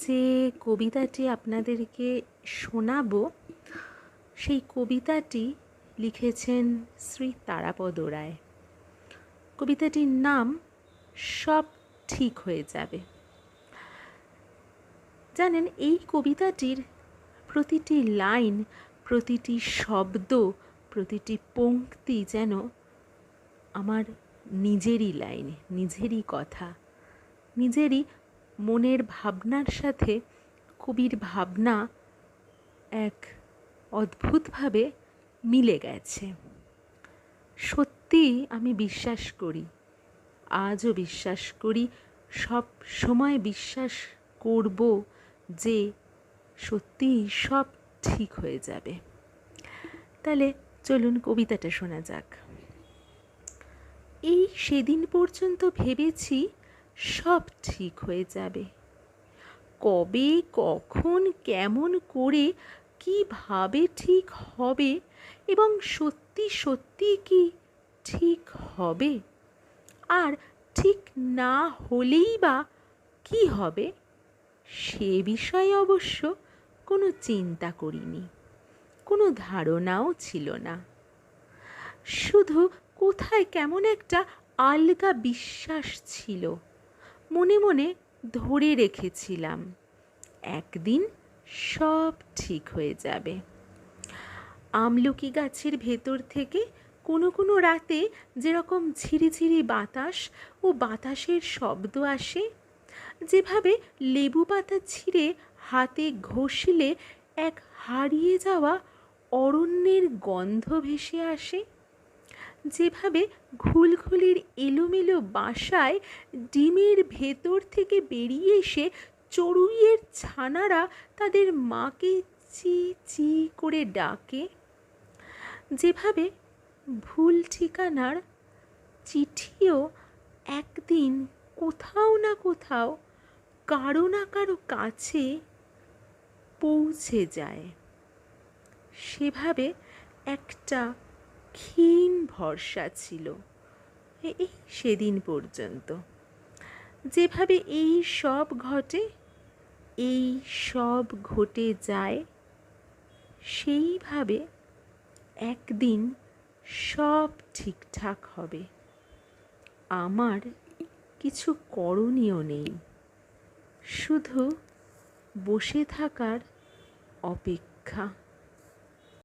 যে কবিতাটি আপনাদেরকে শোনাবো সেই কবিতাটি লিখেছেন শ্রী তারাপদ রায়। কবিতাটির নাম সব ঠিক হয়ে যাবে। জানেন, এই কবিতাটির প্রতিটি লাইন, প্রতিটি শব্দ, প্রতিটি পংক্তি যেন আমার নিজেরই লাইন, নিজেরই কথা, নিজেরই মনের ভাবনার সাথে কবির ভাবনা এক অদ্ভুতভাবে মিলে গেছে। সত্যি আমি বিশ্বাস করি, আজও বিশ্বাস করি, সব সময় বিশ্বাস করব যে সত্যিই সব ঠিক হয়ে যাবে। তাহলে চলুন কবিতাটা শোনা যাক। এই সেদিন পর্যন্ত ভেবেছি সব ঠিক হয়ে যাবে। কবে, কখন, কেমন করে, কিভাবে ঠিক হবে এবং সত্যি সত্যি কি ঠিক হবে, আর ঠিক না হলেই বা কি হবে, সে বিষয়ে অবশ্য কোনো চিন্তা করিনি, কোনো ধারণাও ছিল না। শুধু কোথায় কেমন একটা আলগা বিশ্বাস ছিল, মনে মনে ধরে রেখেছিলাম একদিন সব ঠিক হয়ে যাবে। আমলকি গাছের ভেতর থেকে কোনো কোনো রাতে যেরকম ঝিরিঝিরি বাতাস ও বাতাসের শব্দ আসে, যেভাবে লেবু পাতা ছিঁড়ে হাতে ঘষলে এক হারিয়ে যাওয়া অরণ্যের গন্ধ ভেসে আসে, যেভাবে ঘুলঘুলির এলোমেলো বাসায় ডিমের ভেতর থেকে বেরিয়ে এসে চড়ুইয়ের ছানারা তাদের মাকে চি চি করে ডাকে, যেভাবে ভুল ঠিকানার চিঠিও একদিন কোথাও না কোথাও কারো না কারো কাছে পৌঁছে যায়, সেভাবে একটা ক্ষীণ ভরসা ছিল এই সেদিন পর্যন্ত। যেভাবে এই সব ঘটে, এই সব ঘটে যায়, সেইভাবে একদিন সব ঠিকঠাক হবে। আমার কিছু করণীয় নেই, শুধু বসে থাকার অপেক্ষা।